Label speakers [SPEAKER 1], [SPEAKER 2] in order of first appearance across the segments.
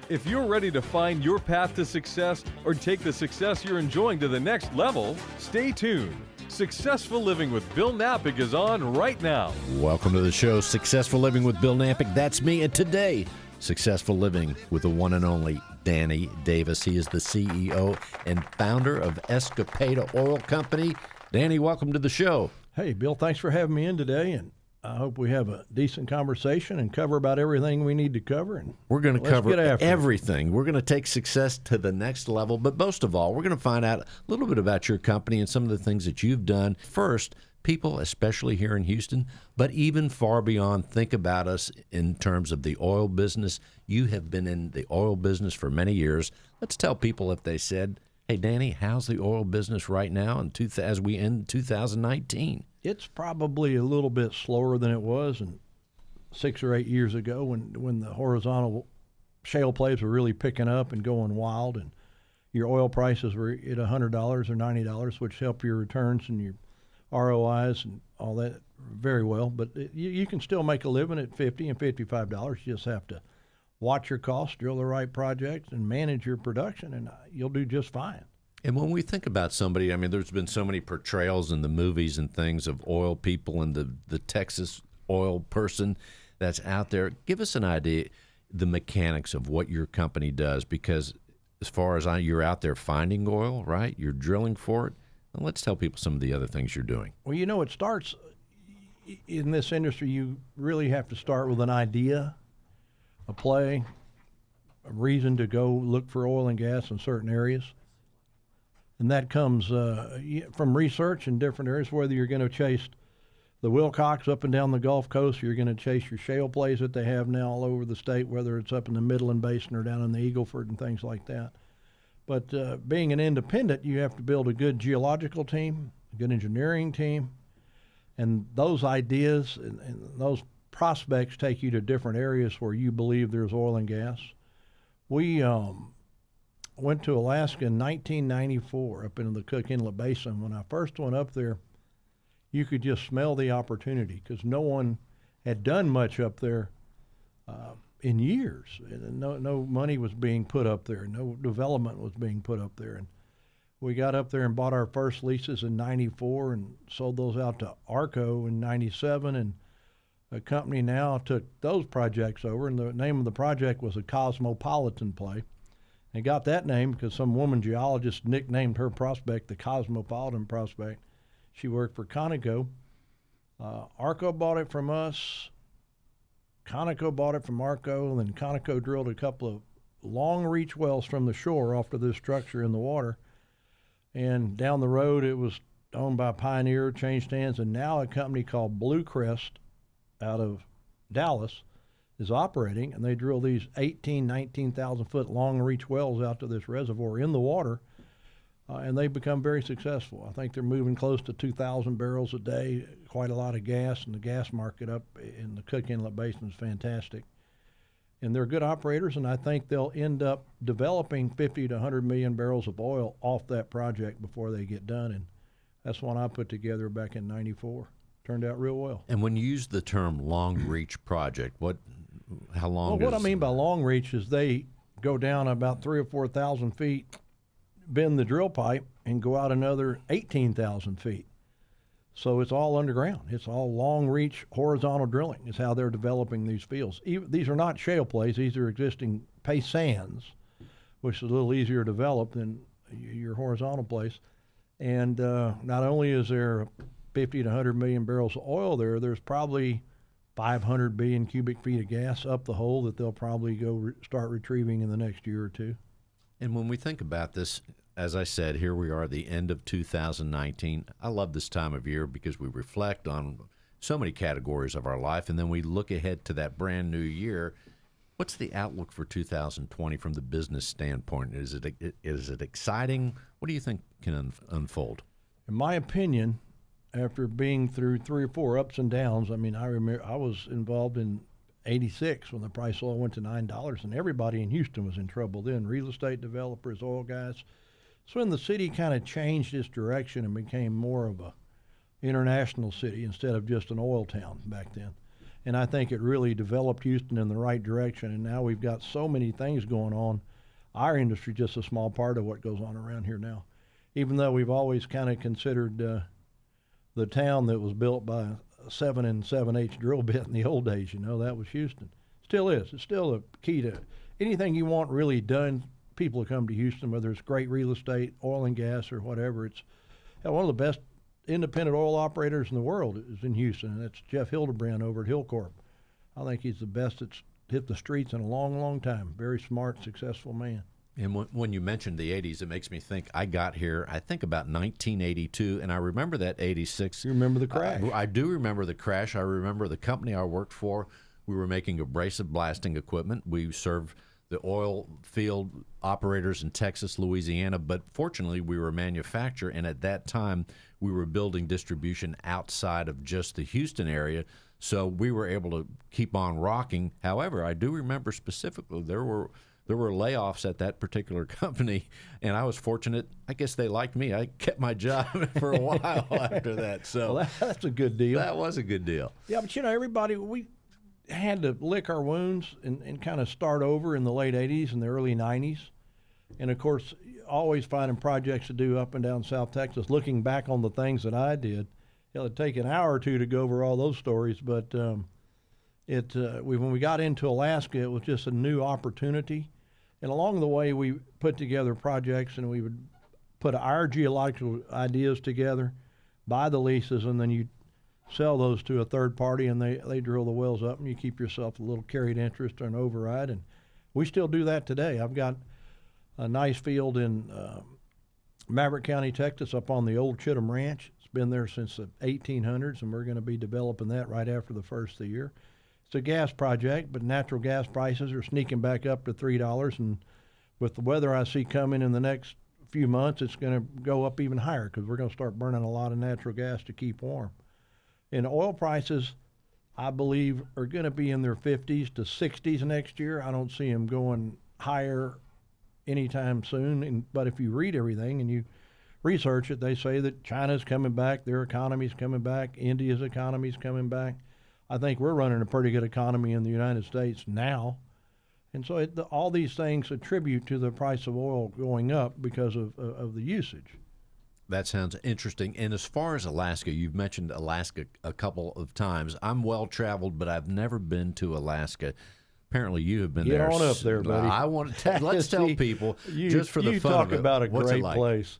[SPEAKER 1] If you're ready to find your path to success or take the success you're enjoying to the next level, stay tuned. Successful Living with Bill Napick is on right now.
[SPEAKER 2] Welcome to the show, Successful Living with Bill Napick. That's me. And today, Successful Living with the one and only Danny Davis. He is the CEO and founder of Escapade Oil Company. Danny, welcome to the show.
[SPEAKER 3] Hey, Bill, thanks for having me in today, and I hope we have a decent conversation and cover about everything we need to cover. And
[SPEAKER 2] we're going to cover everything. We're going to take success to the next level, but most of all, we're going to find out a little bit about your company and some of the things that you've done. First, people, especially here in Houston, but even far beyond, think about us in terms of the oil business. You have been in the oil business for many years. Let's tell people, if they said, hey, Danny, how's the oil business right now as we end 2019?
[SPEAKER 3] It's probably a little bit slower than it was 6 or 8 years ago when the horizontal shale plays were really picking up and going wild, and your oil prices were at $100 or $90, which help your returns and your ROIs and all that very well. But you can still make a living at $50 and $55. You just have to watch your costs, drill the right projects, and manage your production, and you'll do just fine.
[SPEAKER 2] And when we think about somebody, I mean, there's been so many portrayals in the movies and things of oil people and the Texas oil person that's out there. Give us an idea, the mechanics of what your company does, because as far as you're out there finding oil, right? You're drilling for it. And let's tell people some of the other things you're doing.
[SPEAKER 3] Well, it starts in this industry. You really have to start with an idea, a play, a reason to go look for oil and gas in certain areas. And that comes from research in different areas, whether you're going to chase the Wilcox up and down the Gulf Coast, or you're going to chase your shale plays that they have now all over the state, whether it's up in the Midland Basin or down in the Eagle Ford and things like that. But being an independent, you have to build a good geological team, a good engineering team, and those ideas and those prospects take you to different areas where you believe there's oil and gas. We went to Alaska in 1994 up into the Cook Inlet Basin. When I first went up there, you could just smell the opportunity because no one had done much up there in years. No money was being put up there. No development was being put up there. And we got up there and bought our first leases in 94 and sold those out to Arco in 97. And a company now took those projects over, and the name of the project was a Cosmopolitan play. And got that name because some woman geologist nicknamed her prospect the Cosmopolitan Prospect. She worked for Conoco. Arco bought it from us. Conoco bought it from Arco, and then Conoco drilled a couple of long-reach wells from the shore off to this structure in the water. And down the road, it was owned by Pioneer, changed hands, and now a company called Blue Crest out of Dallas is operating, and they drill these 19,000 foot long reach wells out to this reservoir in the water, and they've become very successful. I think they're moving close to 2,000 barrels a day, quite a lot of gas, and the gas market up in the Cook Inlet Basin is fantastic. And they're good operators, and I think they'll end up developing 50 to 100 million barrels of oil off that project before they get done, and that's one I put together back in 94. Turned out real well.
[SPEAKER 2] And when you use the term long reach project, how long?
[SPEAKER 3] Well, what I mean by long reach is they go down about 3,000 or 4,000 feet, bend the drill pipe, and go out another 18,000 feet. So it's all underground. It's all long reach horizontal drilling is how they're developing these fields. These are not shale plays. These are existing pay sands, which is a little easier to develop than your horizontal plays. And not only is there 50 to 100 million barrels of oil there's probably 500 billion cubic feet of gas up the hole that they'll probably go start retrieving in the next year or two.
[SPEAKER 2] And when we think about this, as I said, here we are at the end of 2019. I love this time of year because we reflect on so many categories of our life, and then we look ahead to that brand new year. What's the outlook for 2020 from the business standpoint? Is it exciting? What do you think can unfold?
[SPEAKER 3] In my opinion, after being through 3 or 4 ups and downs, I mean, I remember I was involved in 86 when the price of oil went to $9, and everybody in Houston was in trouble then, real estate developers, oil guys. So when the city kind of changed its direction and became more of a international city instead of just an oil town back then. And I think it really developed Houston in the right direction. And now we've got so many things going on. Our industry is just a small part of what goes on around here now. Even though we've always kind of considered the town that was built by a 7 7/8 drill bit in the old days, that was Houston. Still is. It's still a key to anything you want really done. People come to Houston, whether it's great real estate, oil and gas, or whatever. It's one of the best independent oil operators in the world is in Houston, and that's Jeff Hildebrand over at Hillcorp. I think he's the best that's hit the streets in a long, long time. Very smart, successful man.
[SPEAKER 2] And when you mentioned the 80s, it makes me think I got here, I think, about 1982, and I remember that 86.
[SPEAKER 3] You remember the crash?
[SPEAKER 2] I do remember the crash. I remember the company I worked for. We were making abrasive blasting equipment. We served the oil field operators in Texas, Louisiana, but fortunately we were a manufacturer, and at that time we were building distribution outside of just the Houston area, so we were able to keep on rocking. However, I do remember specifically there were layoffs at that particular company, and I was fortunate. I guess they liked me. I kept my job for a while after that. So
[SPEAKER 3] well, that's a good deal.
[SPEAKER 2] That was a good deal.
[SPEAKER 3] Yeah, but everybody, we had to lick our wounds and kind of start over in the late 80s and the early 90s. And, of course, always finding projects to do up and down South Texas. Looking back on the things that I did, it'd take an hour or two to go over all those stories. But when we got into Alaska, it was just a new opportunity. And along the way, we put together projects, and we would put our geological ideas together, buy the leases, and then you sell those to a third party, and they drill the wells up, and you keep yourself a little carried interest or an override. And we still do that today. I've got a nice field in Maverick County, Texas, up on the old Chittum Ranch. It's been there since the 1800s, and we're going to be developing that right after the first of the year. It's a gas project, but natural gas prices are sneaking back up to $3, and with the weather I see coming in the next few months, it's going to go up even higher because we're going to start burning a lot of natural gas to keep warm. And oil prices, I believe, are going to be in their 50s to 60s next year. I don't see them going higher anytime soon. But if you read everything and you research it, they say that China's coming back, their economy's coming back, India's economy's coming back. I think we're running a pretty good economy in the United States now. And so all these things attribute to the price of oil going up because of the usage.
[SPEAKER 2] That sounds interesting. And as far as Alaska, you've mentioned Alaska a couple of times. I'm well-traveled, but I've never been to Alaska. Apparently you have been there.
[SPEAKER 3] Get on up there, buddy.
[SPEAKER 2] I want to let's tell people, just for the fun
[SPEAKER 3] of it.
[SPEAKER 2] You talk
[SPEAKER 3] about a great
[SPEAKER 2] like?
[SPEAKER 3] place.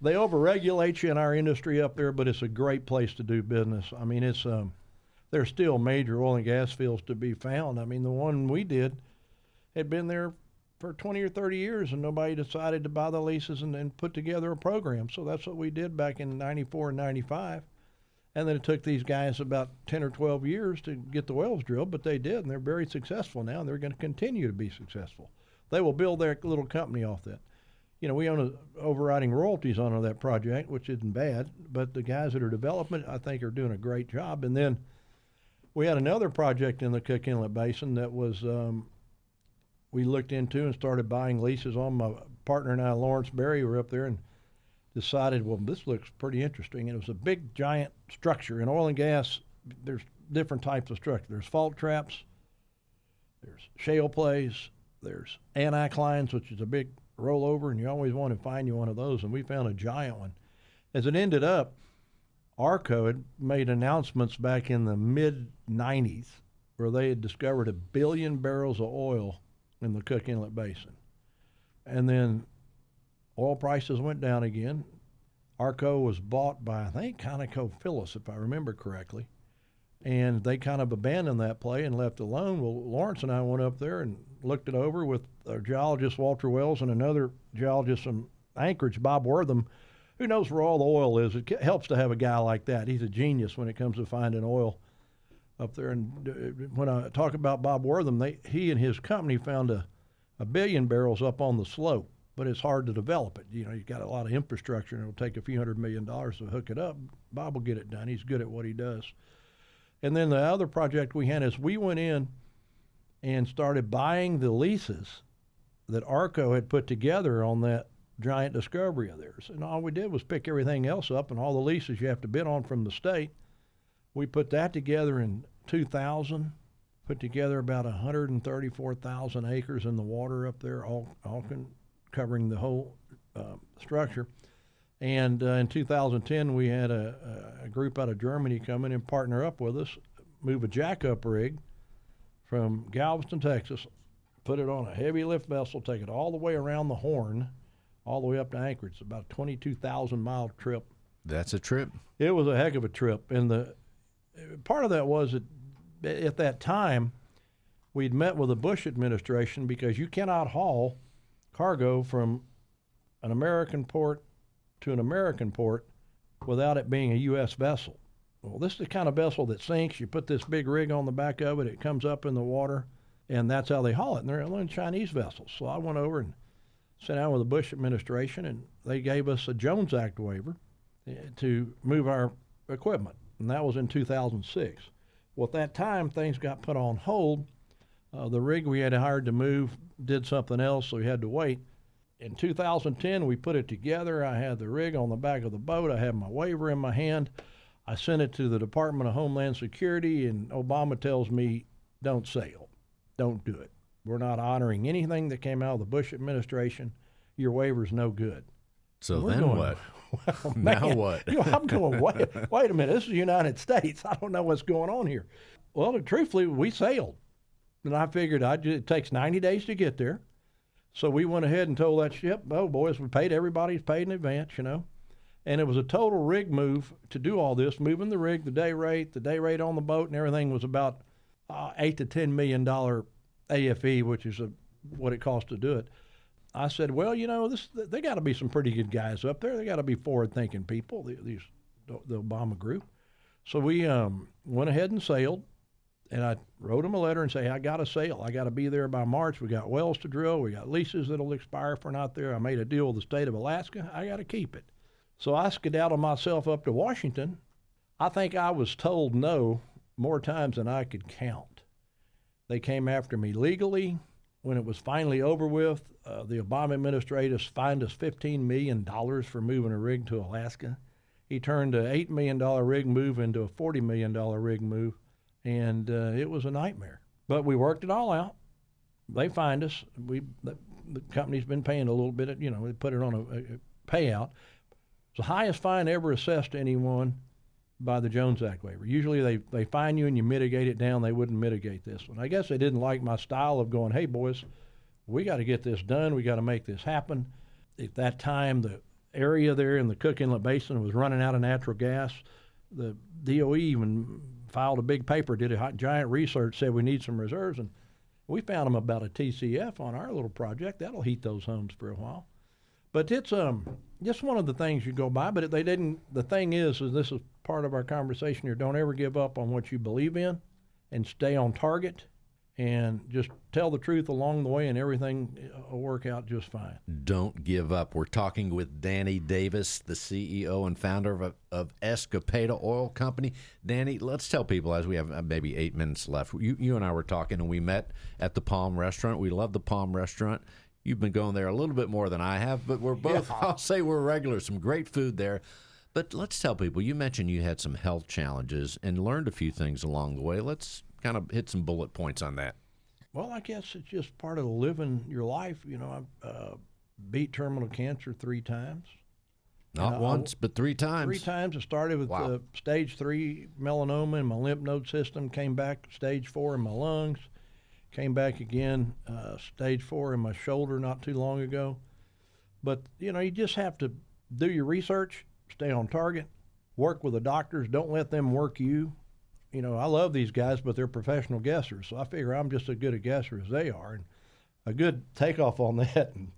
[SPEAKER 3] They overregulate you in our industry up there, but it's a great place to do business. I mean, it's there's still major oil and gas fields to be found. I mean, the one we did had been there for 20 or 30 years, and nobody decided to buy the leases and put together a program. So that's what we did back in 94 and 95. And then it took these guys about 10 or 12 years to get the wells drilled, but they did, and they're very successful now, and they're going to continue to be successful. They will build their little company off that. We own overriding royalties on that project, which isn't bad, but the guys that are developing it, I think, are doing a great job. And then we had another project in the Cook Inlet Basin that was we looked into and started buying leases on. My partner and I, Lawrence Berry, were up there and decided, well, this looks pretty interesting. And it was a big, giant structure. In oil and gas, there's different types of structure. There's fault traps, there's shale plays, there's anticlines, which is a big rollover, and you always want to find you one of those. And we found a giant one. As it ended up, ARCO had made announcements back in the mid-'90s where they had discovered 1 billion barrels of oil in the Cook Inlet Basin. And then oil prices went down again. ARCO was bought by, I think, ConocoPhillips, if I remember correctly. And they kind of abandoned that play and left it alone. Well, Lawrence and I went up there and looked it over with our geologist, Walter Wells, and another geologist from Anchorage, Bob Wortham, who knows where all the oil is. It helps to have a guy like that. He's a genius when it comes to finding oil up there. And when I talk about Bob Wortham, he and his company found a 1 billion barrels up on the slope, but it's hard to develop it. You've got a lot of infrastructure, and it'll take a few $100 million to hook it up. Bob will get it done. He's good at what he does. And then the other project we had is we went in and started buying the leases that ARCO had put together on that giant discovery of theirs. And all we did was pick everything else up, and all the leases you have to bid on from the state. We put that together in 2000, put together about 134,000 acres in the water up there, covering the whole structure. And in 2010, we had a group out of Germany come in and partner up with us, move a jackup rig from Galveston, Texas, put it on a heavy lift vessel, take it all the way around the Horn, all the way up to Anchorage. It's about a 22,000-mile trip.
[SPEAKER 2] That's a trip.
[SPEAKER 3] It was a heck of a trip. And the part of that was that at that time, we'd met with the Bush administration because you cannot haul cargo from an American port to an American port without it being a U.S. vessel. Well, this is the kind of vessel that sinks. You put this big rig on the back of it, it comes up in the water, and that's how they haul it. And they're only Chinese vessels. So I went over and sat down with the Bush administration, and they gave us a Jones Act waiver to move our equipment, and that was in 2006. Well, at that time, things got put on hold. The rig we had hired to move did something else, so we had to wait. In 2010, we put it together. I had the rig on the back of the boat. I had my waiver in my hand. I sent it to the Department of Homeland Security, and Obama tells me, don't sail. Don't do it. We're not honoring anything that came out of the Bush administration. Your waiver's no good.
[SPEAKER 2] So then what?
[SPEAKER 3] Well,
[SPEAKER 2] now
[SPEAKER 3] man,
[SPEAKER 2] what?
[SPEAKER 3] I'm going, wait a minute. This is the United States. I don't know what's going on here. Well, truthfully, we sailed. And I figured it takes 90 days to get there. So we went ahead and told that ship, oh, boys, we paid, everybody's paid in advance, And it was a total rig move to do all this, moving the rig, the day rate on the boat and everything was about $8 to $10 million AFE, which is what it costs to do it. I said, well, they got to be some pretty good guys up there. They got to be forward-thinking people, the Obama group. So we went ahead and sailed. And I wrote them a letter and say, I got to sail. I got to be there by March. We got wells to drill. We got leases that'll expire if we're not there. I made a deal with the state of Alaska. I got to keep it. So I skedaddled myself up to Washington. I think I was told no more times than I could count. They came after me legally. When it was finally over with, the Obama administration fined us $15 million for moving a rig to Alaska. He turned an $8 million rig move into a $40 million rig move. And it was a nightmare. But we worked it all out. They fined us. The company's been paying a little bit. They put it on a payout. It's the highest fine ever assessed to anyone by the Jones Act waiver. Usually they fine you and you mitigate it down. They wouldn't mitigate this one. I guess they didn't like my style of going, hey, boys, we got to get this done. We got to make this happen. At that time, the area there in the Cook Inlet Basin was running out of natural gas. The DOE even filed a big paper, did a giant research, said we need some reserves, and we found them about a TCF on our little project. That'll heat those homes for a while. But it's just one of the things you go by, but they didn't. The thing is this is part of our conversation here, don't ever give up on what you believe in and stay on target and just tell the truth along the way and everything will work out just fine.
[SPEAKER 2] Don't give up. We're talking with Danny Davis, the CEO and founder of Escapeda Oil Company. Danny, let's tell people, as we have maybe 8 minutes left, you and I were talking and we met at the Palm Restaurant. We love the Palm Restaurant. You've been going there a little bit more than I have, but we're both, yeah. I'll say we're regulars, some great food there. But let's tell people, you mentioned you had some health challenges and learned a few things along the way. Let's kind of hit some bullet points on that.
[SPEAKER 3] Well, I guess it's just part of living your life. I beat terminal cancer 3 times.
[SPEAKER 2] Not once, but 3 times.
[SPEAKER 3] 3 times. I started with stage 3 melanoma in my lymph node system, came back stage 4 in my lungs, came back again stage 4 in my shoulder not too long ago. But, you just have to do your research, stay on target, work with the doctors, don't let them work you. I love these guys, but they're professional guessers, so I figure I'm just as good a guesser as they are. And a good takeoff on that. And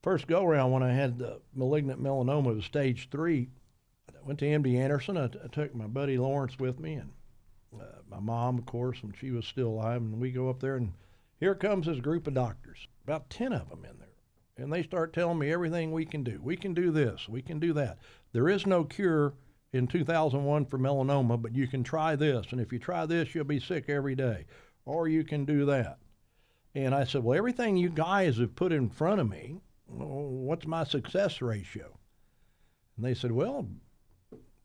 [SPEAKER 3] first go-around when I had the malignant melanoma, it was stage 3. I went to MD Anderson. I took my buddy Lawrence with me, and my mom, of course, when she was still alive. And we go up there, and here comes this group of doctors, about 10 of them in there. And they start telling me everything we can do. We can do this. We can do that. There is no cure in 2001 for melanoma, but you can try this. And if you try this, you'll be sick every day. Or you can do that. And I said, well, everything you guys have put in front of me, what's my success ratio? And they said, well,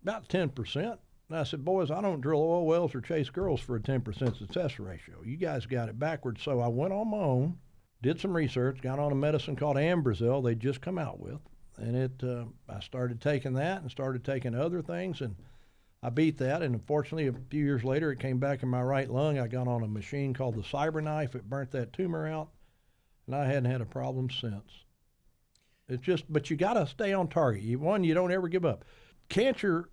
[SPEAKER 3] about 10%. And I said, boys, I don't drill oil wells or chase girls for a 10% success ratio. You guys got it backwards. So I went on my own, did some research, got on a medicine called Ambrosil they'd just come out with. And I started taking that and started taking other things, and I beat that. And unfortunately, a few years later, it came back in my right lung. I got on a machine called the CyberKnife. It burnt that tumor out, and I hadn't had a problem since. It's just, but you got to stay on target. You don't ever give up. Cancer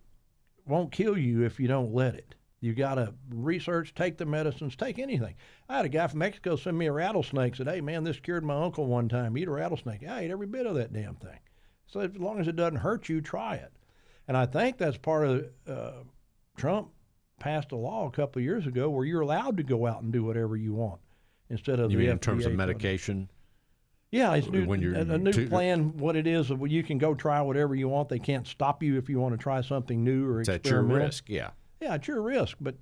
[SPEAKER 3] won't kill you if you don't let it. You got to research, take the medicines, take anything. I had a guy from Mexico send me a rattlesnake. Said, "Hey man, this cured my uncle one time. Eat a rattlesnake." I ate every bit of that damn thing. So as long as it doesn't hurt you, try it. And I think that's part of Trump passed a law a couple of years ago where you're allowed to go out and do whatever you want instead of
[SPEAKER 2] you
[SPEAKER 3] the
[SPEAKER 2] mean in
[SPEAKER 3] FDA
[SPEAKER 2] terms of medication?
[SPEAKER 3] Yeah, it's
[SPEAKER 2] When you're
[SPEAKER 3] a new plan. What it is, you can go try whatever you want. They can't stop you if you want to try something new or
[SPEAKER 2] It's at your
[SPEAKER 3] experimental.
[SPEAKER 2] risk, yeah.
[SPEAKER 3] Yeah, it's your risk. But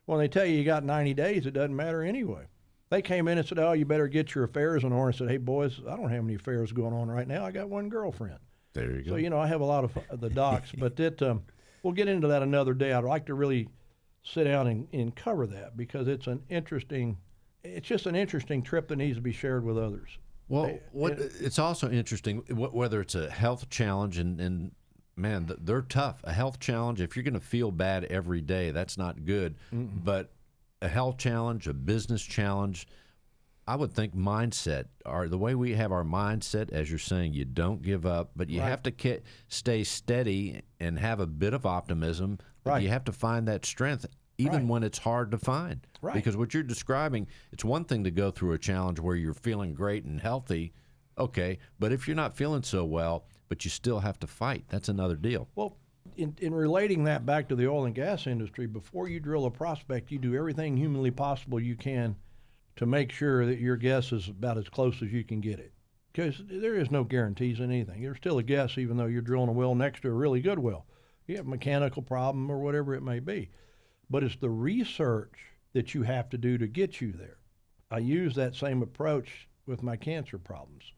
[SPEAKER 3] when they tell you got 90 days, it doesn't matter anyway. They came in and said, "Oh, you better get your affairs in order." I said, "Hey, boys, I don't have any affairs going on right now. I got one girlfriend."
[SPEAKER 2] There you go.
[SPEAKER 3] So, I have a lot of the docs, but we'll get into that another day. I'd like to really sit down and cover that because it's just an interesting trip that needs to be shared with others.
[SPEAKER 2] Well, it's also interesting, whether it's a health challenge, and man, they're tough. A health challenge, if you're going to feel bad every day, that's not good.
[SPEAKER 3] Mm-mm.
[SPEAKER 2] But a health challenge, a business challenge, I would think mindset, the way we have our mindset, as you're saying, you don't give up, but you
[SPEAKER 3] Right.
[SPEAKER 2] have to stay steady and have a bit of optimism. But
[SPEAKER 3] Right.
[SPEAKER 2] you have to find that strength even
[SPEAKER 3] Right.
[SPEAKER 2] when it's hard to find.
[SPEAKER 3] Right.
[SPEAKER 2] Because what you're describing, it's one thing to go through a challenge where you're feeling great and healthy, okay, but if you're not feeling so well, but you still have to fight, that's another deal.
[SPEAKER 3] Well, in relating that back to the oil and gas industry, before you drill a prospect, you do everything humanly possible you can to make sure that your guess is about as close as you can get it. Because there is no guarantees in anything. There's still a guess even though you're drilling a well next to a really good well. You have a mechanical problem or whatever it may be. But it's the research that you have to do to get you there. I use that same approach with my cancer problems.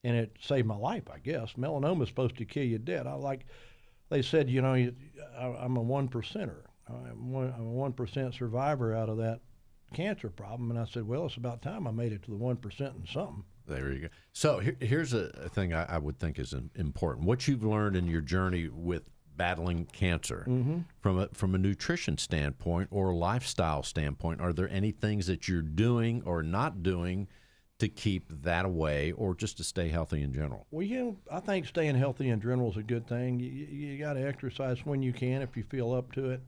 [SPEAKER 3] And it saved my life, I guess. Melanoma is supposed to kill you dead. They said, I'm a 1%er. I'm a 1% survivor out of that cancer problem. And I said, well, it's about time I made it to the 1% and something.
[SPEAKER 2] There you go. So here's a thing I would think is important. What you've learned in your journey with battling cancer, from a nutrition standpoint or a lifestyle standpoint, are there any things that you're doing or not doing to keep that away or just to stay healthy in general?
[SPEAKER 3] Well, I think staying healthy in general is a good thing. You got to exercise when you can if you feel up to it.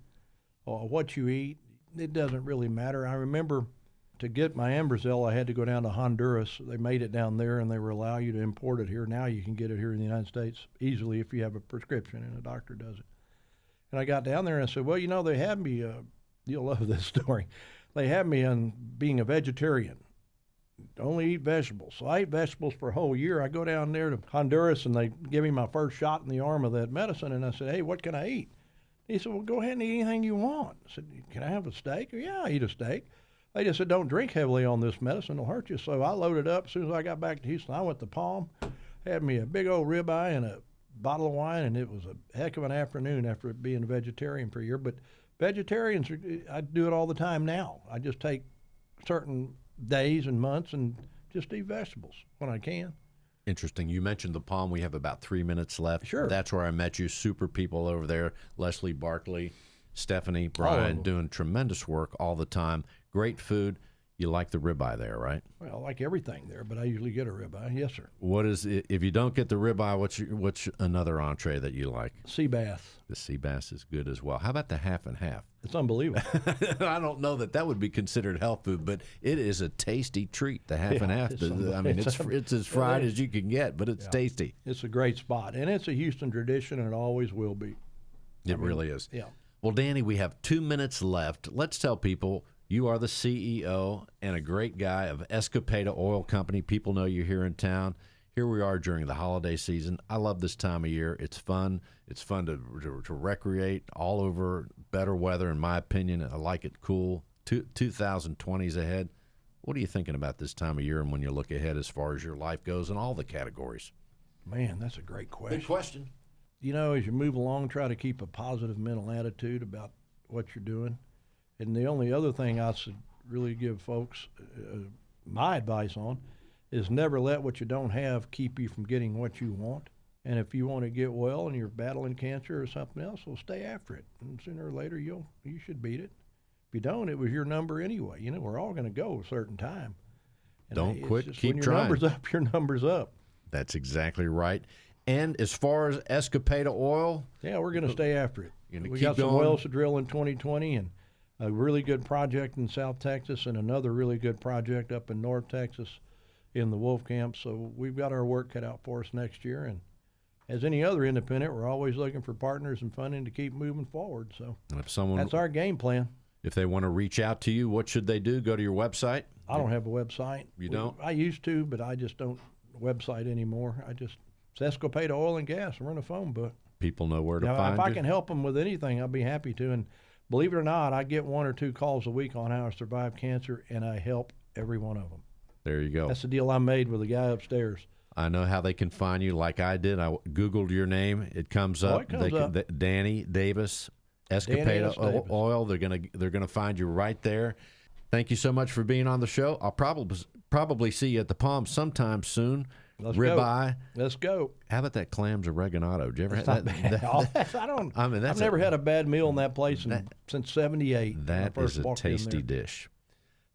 [SPEAKER 3] What you eat, it doesn't really matter. I remember to get my Ambrosil, I had to go down to Honduras. They made it down there, and they were allow you to import it here. Now you can get it here in the United States easily if you have a prescription and a doctor does it. And I got down there and I said, well, they had me, you'll love this story. They had me on being a vegetarian. Only eat vegetables. So I ate vegetables for a whole year. I go down there to Honduras, and they give me my first shot in the arm of that medicine, and I said, hey, what can I eat? He said, well, go ahead and eat anything you want. I said, can I have a steak? Yeah, I eat a steak. They just said, don't drink heavily on this medicine. It'll hurt you. So I loaded up. As soon as I got back to Houston, I went to Palm, had me a big old ribeye and a bottle of wine, and it was a heck of an afternoon after being a vegetarian for a year. But vegetarians, I do it all the time now. I just take certain days and months and just eat vegetables when I can.
[SPEAKER 2] Interesting. You mentioned the Palm. We have about 3 minutes left.
[SPEAKER 3] Sure.
[SPEAKER 2] That's where I met you. Super people over there. Leslie Barkley, Stephanie, Brian, doing tremendous work all the time. Great food. You like the ribeye there, right?
[SPEAKER 3] Well, I like everything there, but I usually get a ribeye. Yes, sir.
[SPEAKER 2] What is it, if you don't get the ribeye? What's another entree that you like?
[SPEAKER 3] Sea bass.
[SPEAKER 2] The sea bass is good as well. How about the half and half?
[SPEAKER 3] It's unbelievable.
[SPEAKER 2] I don't know that would be considered health food, but it is a tasty treat. The half and half. I mean, it's as fried as you can get, but it's tasty.
[SPEAKER 3] It's a great spot, and it's a Houston tradition, and it always will be.
[SPEAKER 2] It really is.
[SPEAKER 3] Yeah.
[SPEAKER 2] Well, Danny, we have 2 minutes left. Let's tell people you are the CEO and a great guy of Escapeda Oil Company. People know you here in town. Here we are during the holiday season. I love this time of year. It's fun. It's fun to recreate all over. Better weather, in my opinion. I like it cool. 2020 is ahead. What are you thinking about this time of year and when you look ahead as far as your life goes in all the categories?
[SPEAKER 3] Man, that's a great question.
[SPEAKER 2] Good question.
[SPEAKER 3] as you move along, try to keep a positive mental attitude about what you're doing. And the only other thing I should really give folks my advice on is never let what you don't have keep you from getting what you want. And if you want to get well and you're battling cancer or something else, well, stay after it. And sooner or later, you should beat it. If you don't, it was your number anyway. We're all going to go a certain time. And
[SPEAKER 2] don't quit, keep
[SPEAKER 3] when
[SPEAKER 2] trying.
[SPEAKER 3] Your number's up, your number's up.
[SPEAKER 2] That's exactly right. And as far as Escapeda Oil,
[SPEAKER 3] yeah, we're going to stay after it. We got
[SPEAKER 2] going.
[SPEAKER 3] some wells to drill in 2020 and a really good project in South Texas and another really good project up in North Texas in the Wolf Camp. So we've got our work cut out for us next year. And as any other independent, we're always looking for partners and funding to keep moving forward. So that's our game plan.
[SPEAKER 2] If they want to reach out to you, what should they do? Go to your website?
[SPEAKER 3] I don't have a website.
[SPEAKER 2] You don't?
[SPEAKER 3] I used to, but I just don't website anymore. It's Escapeda Oil and Gas. We're in a phone book.
[SPEAKER 2] People know where to find
[SPEAKER 3] you. If I
[SPEAKER 2] you.
[SPEAKER 3] can help them with anything, I'll be happy to. And believe it or not, I get 1 or 2 calls a week on how to survive cancer, and I help every one of them.
[SPEAKER 2] There you go.
[SPEAKER 3] That's the deal I made with the guy upstairs.
[SPEAKER 2] I know how they can find you like I did. I Googled your name. It comes up.
[SPEAKER 3] It comes up.
[SPEAKER 2] Danny Davis, Escapeda Oil. They're gonna find you right there. Thank you so much for being on the show. I'll probably see you at the Palm sometime soon.
[SPEAKER 3] Let's
[SPEAKER 2] Ribeye.
[SPEAKER 3] Go. Let's go.
[SPEAKER 2] How about that clams oregano? Did you ever have that?
[SPEAKER 3] I don't.
[SPEAKER 2] I mean,
[SPEAKER 3] I've never had a bad meal in that place since '78.
[SPEAKER 2] That is a tasty dish.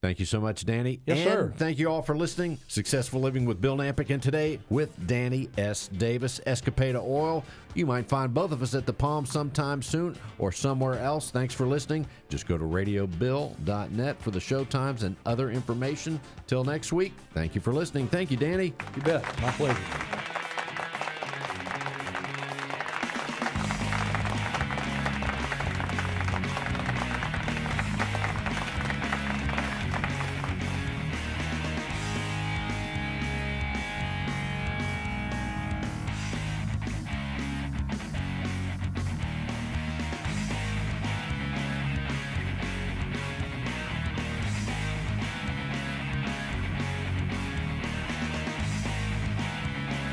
[SPEAKER 2] Thank you so much, Danny.
[SPEAKER 3] Yes, sir.
[SPEAKER 2] Thank you all for listening. Successful Living with Bill Nampick, and today with Danny S. Davis, Escapeda Oil. You might find both of us at the Palm sometime soon or somewhere else. Thanks for listening. Just go to radiobill.net for the show times and other information. Till next week, thank you for listening. Thank you, Danny.
[SPEAKER 3] You bet. My pleasure.